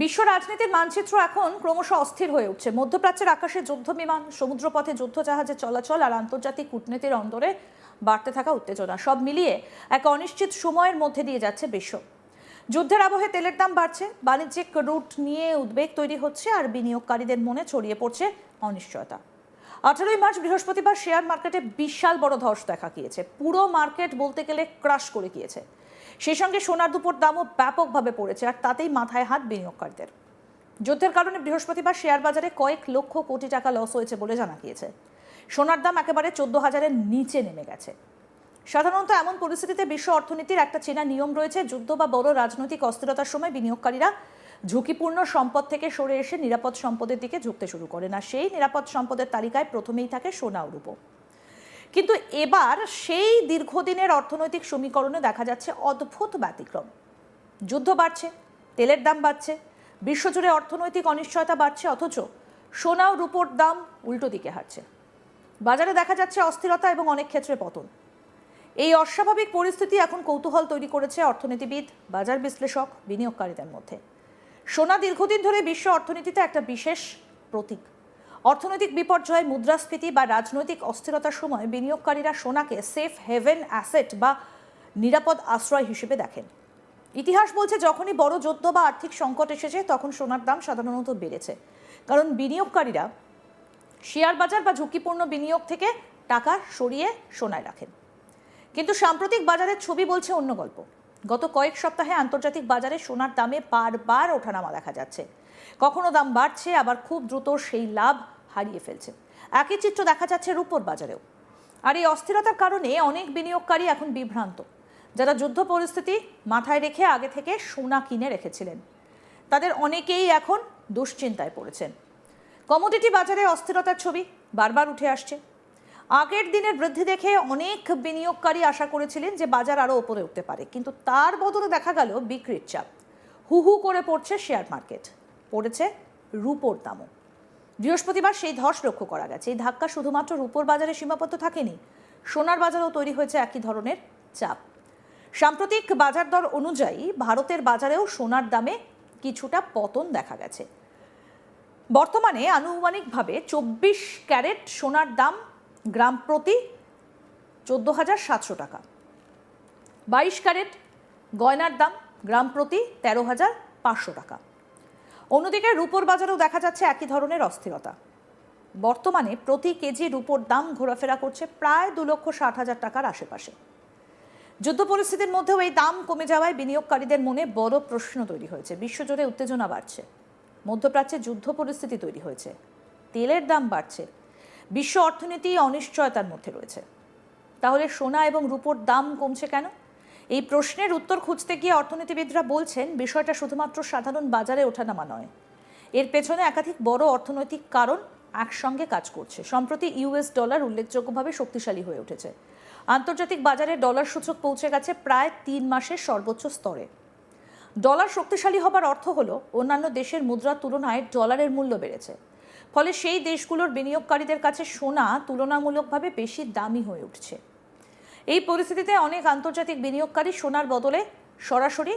বিশ্ব রাজনীতির মানচিত্র এখন ক্রমশ অস্থির হয়ে উঠছে। মধ্যপ্রাচ্যের আকাশে যুদ্ধ বিমান, সমুদ্রপথে যুদ্ধ জাহাজের চলাচল আর আন্তর্জাতিক কূটনীতির অন্দরে বাড়তে থাকা উত্তেজনা সব মিলিয়ে এক অনিশ্চিত সময়ের মধ্যে দিয়ে যাচ্ছে বিশ্ব। যুদ্ধের আবহে তেলের দাম বাড়ছে, বাণিজ্যিক রুট নিয়ে উদ্বেগ তৈরি হচ্ছে আর বিনিয়োগকারীদের মনে ছড়িয়ে পড়ছে অনিশ্চয়তা। 18ই মার্চ বৃহস্পতিবার শেয়ার মার্কেটে বিশাল বড় ধস দেখা গিয়েছে। পুরো মার্কেট বলতে গেলে ক্রাশ করে গিয়েছে। সেই সঙ্গে সোনার দুপোর দামও ব্যাপকভাবে পড়েছে আর তাতেই মাথায় হাত বিনিয়োগকারীদের। যুদ্ধের কারণে বৃহস্পতিবার শেয়ার বাজারে কয়েক লক্ষ কোটি টাকা লস হয়েছে বলে জানা গিয়েছে। সোনার দাম একেবারে 14,000-এর নিচে নেমে গেছে। সাধারণত এমন পরিস্থিতিতে বিশ্ব অর্থনীতির একটা চেনা নিয়ম রয়েছে। যুদ্ধ বা বড় রাজনৈতিক অস্থিরতার সময় বিনিয়োগকারীরা ঝুঁকিপূর্ণ সম্পদ থেকে সরে এসে নিরাপদ সম্পদের দিকে ঝুঁকতে শুরু করে। না, সেই নিরাপদ সম্পদের তালিকায় প্রথমেই থাকে সোনা ও রূপো। কিন্তু এবার সেই দীর্ঘদিনের অর্থনৈতিক সমীকরণে দেখা যাচ্ছে অদ্ভুত ব্যতিক্রম। যুদ্ধ বাড়ছে, তেলের দাম বাড়ছে, বিশ্বজুড়ে অর্থনৈতিক অনিশ্চয়তা বাড়ছে, অথচ সোনা ও রূপোর দাম উল্টো দিকে হাঁটছে। বাজারে দেখা যাচ্ছে অস্থিরতা এবং অনেক ক্ষেত্রে পতন। এই অস্বাভাবিক পরিস্থিতি এখন কৌতূহল তৈরি করেছে অর্থনীতিবিদ, বাজার বিশ্লেষক, বিনিয়োগকারীদের মধ্যে। সোনা দীর্ঘদিন ধরে বিশ্ব অর্থনীতিতে একটা বিশেষ প্রতীক। অর্থনৈতিক বিপর্যয়, মুদ্রাস্ফীতি বা রাজনৈতিক অস্থিরতার সময় বিনিয়োগকারীরা সোনাকে সেফ হেভেন অ্যাসেট বা নিরাপদ আশ্রয় হিসেবে দেখেন। ইতিহাস বলছে যখনই বড় যুদ্ধ বা আর্থিক সংকট এসেছে তখন সোনার দাম সাধারণত বেড়েছে, কারণ বিনিয়োগকারীরা শেয়ার বাজার বা ঝুঁকিপূর্ণ বিনিয়োগ থেকে টাকা সরিয়ে সোনায় রাখেন। কিন্তু সাম্প্রতিক বাজারের ছবি বলছে অন্য গল্প। গত কয়েক সপ্তাহে আন্তর্জাতিক বাজারে সোনার দামে বারবার ওঠানামা দেখা যাচ্ছে। কখনো দাম বাড়ছে, আবার খুব দ্রুত সেই লাভ হারিয়ে ফেলছে। একই চিত্র দেখা যাচ্ছে রূপোর বাজারেও। আর এই অস্থিরতার কারণে অনেক বিনিয়োগকারী এখন বিভ্রান্ত। যারা যুদ্ধ পরিস্থিতি মাথায় রেখে আগে থেকে সোনা কিনে রেখেছিলেন, তাদের অনেকেই এখন দুশ্চিন্তায় পড়েছেন। কমোডিটি বাজারে অস্থিরতার ছবি বারবার উঠে আসছে। আগের দিনের বৃদ্ধি দেখে অনেক বিনিয়োগকারী আশা করেছিলেন যে বাজার আরও ওপরে উঠতে পারে, কিন্তু তার বদলে দেখা গেল বিক্রির চাপ। হু হু করে পড়ছে শেয়ার মার্কেট, পড়েছে রূপোর দামও। বৃহস্পতিবার সেই ধস লক্ষ্য করা গেছে। এই ধাক্কা শুধুমাত্র রূপোর বাজারে সীমাবদ্ধ থাকেনি, সোনার বাজারেও তৈরি হয়েছে একই ধরনের চাপ। সাম্প্রতিক বাজার দর অনুযায়ী ভারতের বাজারেও সোনার দামে কিছুটা পতন দেখা গেছে। বর্তমানে আনুমানিকভাবে 24 ক্যারেট সোনার দাম গ্রাম প্রতি 14,700 টাকা। 22 ক্যারেট গয়নার দাম গ্রাম প্রতি 13,500 টাকা। অন্যদিকে রূপোর বাজারেও দেখা যাচ্ছে একই ধরনের অস্থিরতা। বর্তমানে প্রতি কেজি রূপোর দাম ঘোরাফেরা করছে প্রায় 2,60,000 টাকার আশেপাশে। যুদ্ধ পরিস্থিতির মধ্যেও এই দাম কমে যাওয়ায় বিনিয়োগকারীদের মনে বড় প্রশ্ন তৈরি হয়েছে। বিশ্বজুড়ে উত্তেজনা বাড়ছে, মধ্যপ্রাচ্যে যুদ্ধ পরিস্থিতি তৈরি হয়েছে, তেলের দাম বাড়ছে, বিশ্ব অর্থনীতি অনিশ্চয়তার মধ্যে রয়েছে। তাহলে সোনা এবং রূপোর দাম কমছে কেন? এই প্রশ্নের উত্তর খুঁজতে গিয়ে অর্থনীতিবিদরা বলছেন বিষয়টা শুধুমাত্র সাধারণ বাজারে ওঠানামা নয়, এর পেছনে একাধিক বড় অর্থনৈতিক কারণ একসঙ্গে কাজ করছে। সম্প্রতি ইউএস ডলার উল্লেখযোগ্যভাবে শক্তিশালী হয়ে উঠেছে। আন্তর্জাতিক বাজারে ডলার সূচক পৌঁছে গেছে প্রায় 3 মাসের সর্বোচ্চ স্তরে। ডলার শক্তিশালী হবার অর্থ হলো অন্যান্য দেশের মুদ্রার তুলনায় ডলারের মূল্য বেড়েছে। ফলে সেই দেশগুলোর বিনিয়োগকারীদের কাছে সোনা তুলনামূলকভাবে বেশি দামি হয়ে উঠছে। এই পরিস্থিতিতে অনেক আন্তর্জাতিক বিনিয়োগকারী সোনার বদলে সরাসরি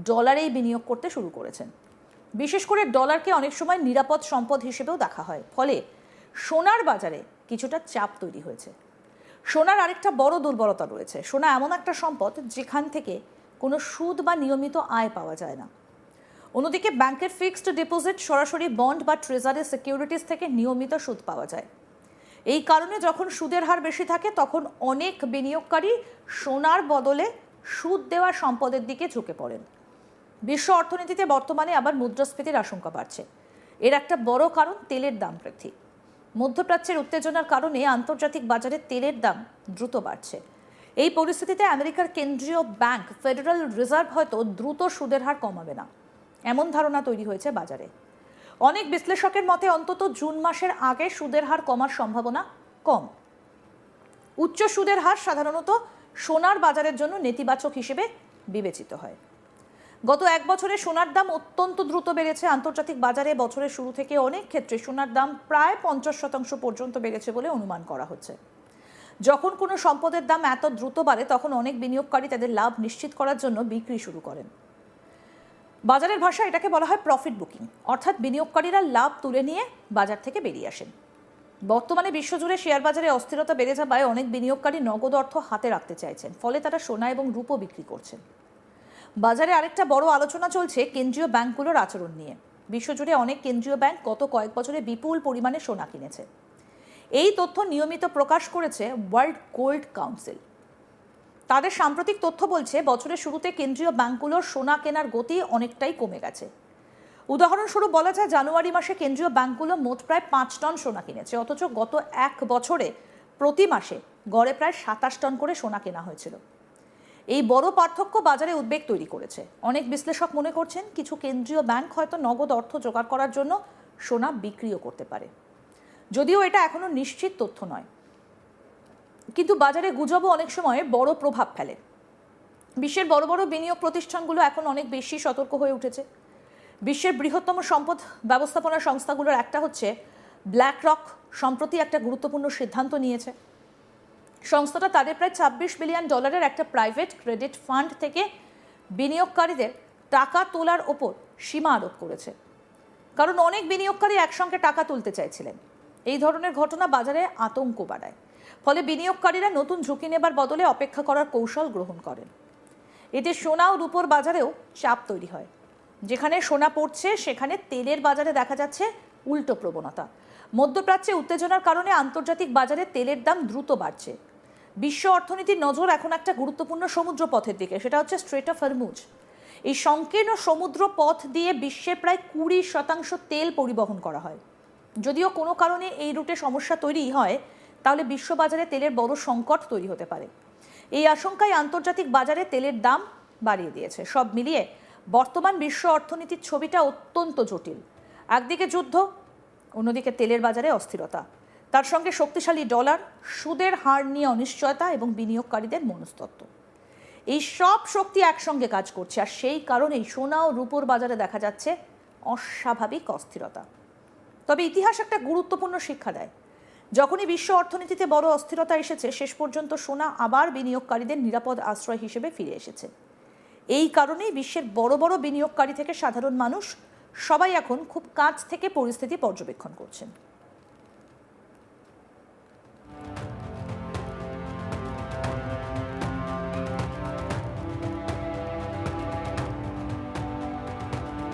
ডলারেই বিনিয়োগ করতে শুরু করেছেন। বিশেষ করে ডলারকে অনেক সময় নিরাপদ সম্পদ হিসেবেও দেখা হয়। ফলে সোনার বাজারে কিছুটা চাপ তৈরি হয়েছে। সোনার আরেকটা বড় দুর্বলতা রয়েছে। সোনা এমন একটা সম্পদ যেখান থেকে কোনো সুদ বা নিয়মিত আয় পাওয়া যায় না। অন্যদিকে ব্যাংকের ফিক্সড ডিপোজিট, সরাসরি বন্ড বা ট্রেজারি সিকিউরিটিজ থেকে নিয়মিত সুদ পাওয়া যায়। এই কারণে যখন সুদের হার বেশি থাকে তখন অনেক বিনিয়োগকারী সোনার বদলে সুদ দেওয়া সম্পদের দিকে ঝুঁকে পড়েন। বিশ্ব অর্থনীতিতে বর্তমানে আবার মুদ্রাস্ফীতির আশঙ্কা বাড়ছে। এর একটা বড় কারণ তেলের দাম বৃদ্ধি। মধ্যপ্রাচ্যের উত্তেজনার কারণে আন্তর্জাতিক বাজারে তেলের দাম দ্রুত বাড়ছে। এই পরিস্থিতিতে আমেরিকার কেন্দ্রীয় ব্যাংক ফেডারেল রিজার্ভ হয়তো দ্রুত সুদের হার কমাবে না, এমন ধারণা তৈরি হয়েছে বাজারে। অনেক বিশ্লেষকের মতে অন্তত জুন মাসের আগে সুদের হার কমার সম্ভাবনা কম। উচ্চ সুদের হার সাধারণত সোনার বাজারের জন্য নেতিবাচক হিসেবে বিবেচিত হয়। গত 1 বছরে সোনার দাম অত্যন্ত দ্রুত বেড়েছে। আন্তর্জাতিক বাজারে বছরের শুরু থেকে অনেক ক্ষেত্রে সোনার দাম প্রায় 50% পর্যন্ত বেড়েছে বলে অনুমান করা হচ্ছে। যখন কোনো সম্পদের দাম এত দ্রুত বাড়ে তখন অনেক বিনিয়োগকারী তাদের লাভ নিশ্চিত করার জন্য বিক্রি শুরু করেন। বাজারের ভাষায় এটাকে বলা হয় প্রফিট বুকিং, অর্থাৎ বিনিয়োগকারীরা লাভ তুলে নিয়ে বাজার থেকে বেরিয়ে আসেন। বর্তমানে বিশ্বজুড়ে শেয়ার বাজারে অস্থিরতা বেড়ে যাওয়ায় অনেক বিনিয়োগকারী নগদ অর্থ হাতে রাখতে চাইছেন, ফলে তারা সোনা এবং রূপো বিক্রি করছেন। বাজারে আরেকটা বড় আলোচনা চলছে কেন্দ্রীয় ব্যাংকগুলোর আচরণ নিয়ে। বিশ্বজুড়ে অনেক কেন্দ্রীয় ব্যাংক গত কয়েক বছরে বিপুল পরিমাণে সোনা কিনেছে। এই তথ্য নিয়মিত প্রকাশ করেছে ওয়ার্ল্ড গোল্ড কাউন্সিল। তাদের সাম্প্রতিক তথ্য বলছে বছরের শুরুতে কেন্দ্রীয় ব্যাংকগুলোর সোনা কেনার গতি অনেকটাই কমে গেছে। উদাহরণস্বরূপ বলা যায়, জানুয়ারি মাসে কেন্দ্রীয় ব্যাংকগুলো মোট প্রায় 5 টন সোনা কিনেছে, অথচ গত এক বছরে প্রতি মাসে গড়ে প্রায় 27 টন করে সোনা কেনা হয়েছিল। এই বড় পার্থক্য বাজারে উদ্বেগ তৈরি করেছে। অনেক বিশ্লেষক মনে করছেন কিছু কেন্দ্রীয় ব্যাংক হয়তো নগদ অর্থ জোগাড় করার জন্য সোনা বিক্রিও করতে পারে, যদিও এটা এখনো নিশ্চিত তথ্য নয়। কিন্তু বাজারে গুজবও অনেক সময় বড় প্রভাব ফেলে। বিশ্বের বড় বড় বিনিয়োগ প্রতিষ্ঠানগুলো এখন অনেক বেশি সতর্ক হয়ে উঠেছে। বিশ্বের বৃহত্তম সম্পদ ব্যবস্থাপনা সংস্থাগুলোর একটা হচ্ছে ব্ল্যাক রক, সম্প্রতি একটা গুরুত্বপূর্ণ সিদ্ধান্ত নিয়েছে। সংস্থাটা তাদের প্রায় $26 বিলিয়ন একটা প্রাইভেট ক্রেডিট ফান্ড থেকে বিনিয়োগকারীদের টাকা তোলার ওপর সীমা আরোপ করেছে, কারণ অনেক বিনিয়োগকারী একসঙ্গে টাকা তুলতে চাইছিলেন। এই ধরনের ঘটনা বাজারে আতঙ্ক বাড়ায়, ফলে বিনিয়োগকারীরা নতুন ঝুঁকি নেবার বদলে অপেক্ষা করার কৌশল গ্রহণ করেন। এতে সোনা ও রূপোর বাজারেও চাপ তৈরি হয়। যেখানে সোনা পড়ছে সেখানে তেলের বাজারে দেখা যাচ্ছে উল্টো প্রবণতা। মধ্যপ্রাচ্যে উত্তেজনার কারণে আন্তর্জাতিক বাজারে তেলের দাম দ্রুত বাড়ছে। বিশ্ব অর্থনীতির নজর এখন একটা গুরুত্বপূর্ণ সমুদ্র পথের দিকে, সেটা হচ্ছে স্ট্রেট অফ হরমুজ। এই সংকীর্ণ সমুদ্র পথ দিয়ে বিশ্বে প্রায় 20% তেল পরিবহন করা হয়। যদিও কোনো কারণে এই রুটে সমস্যা তৈরি হয়, তাহলে বিশ্ববাজারে তেলের বড় সংকট তৈরি হতে পারে। এই আশঙ্কায় আন্তর্জাতিক বাজারে তেলের দাম বাড়িয়ে দিয়েছে। সব মিলিয়ে বর্তমান বিশ্ব অর্থনীতির ছবিটা অত্যন্ত জটিল। একদিকে যুদ্ধ, অন্যদিকে তেলের বাজারে অস্থিরতা, তার সঙ্গে শক্তিশালী ডলার, সুদের হার নিয়ে অনিশ্চয়তা এবং বিনিয়োগকারীদের মনস্তত্ত্ব। এই সব শক্তি একসঙ্গে কাজ করছে, আর সেই কারণেই সোনা ও রূপোর বাজারে দেখা যাচ্ছে অস্বাভাবিক অস্থিরতা। তবে ইতিহাস একটা গুরুত্বপূর্ণ শিক্ষা দেয়। যখনই বিশ্ব অর্থনীতিতে বড় অস্থিরতা এসেছে, শেষ পর্যন্ত সোনা আবার বিনিয়োগকারীদের নিরাপদ আশ্রয় হিসেবে ফিরে এসেছে। এই কারণেই বিশ্বের বড় বড় বিনিয়োগকারী থেকে সাধারণ মানুষ সবাই এখন খুব কাছ থেকে পরিস্থিতি পর্যবেক্ষণ করছেন।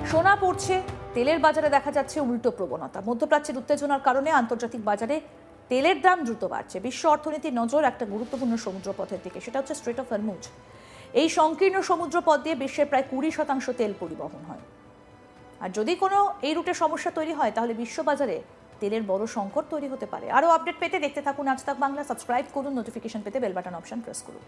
সোনা পড়ছে, তেলের বাজারে দেখা যাচ্ছে উল্টো প্রবণতা। মধ্যপ্রাচ্যের উত্তেজনার কারণে আন্তর্জাতিক বাজারে তেলের দাম দ্রুত বাড়ছে। বিশ্ব অর্থনীতির নজর একটা গুরুত্বপূর্ণ সমুদ্রপথের দিকে, সেটা হচ্ছে স্ট্রেট অফ হরমুজ। এই সংকীর্ণ সমুদ্রপথ দিয়ে বিশ্বের প্রায় 20% তেল পরিবহন হয়। আর যদি কোনো এই রুটে সমস্যা তৈরি হয়, তাহলে বিশ্ববাজারে তেলের বড় সংকট তৈরি হতে পারে। আরও আপডেট পেতে দেখতে থাকুন আজ তাক বাংলা। সাবস্ক্রাইব করুন, নোটিফিকেশন পেতে বেল বাটন অপশন প্রেস করুন।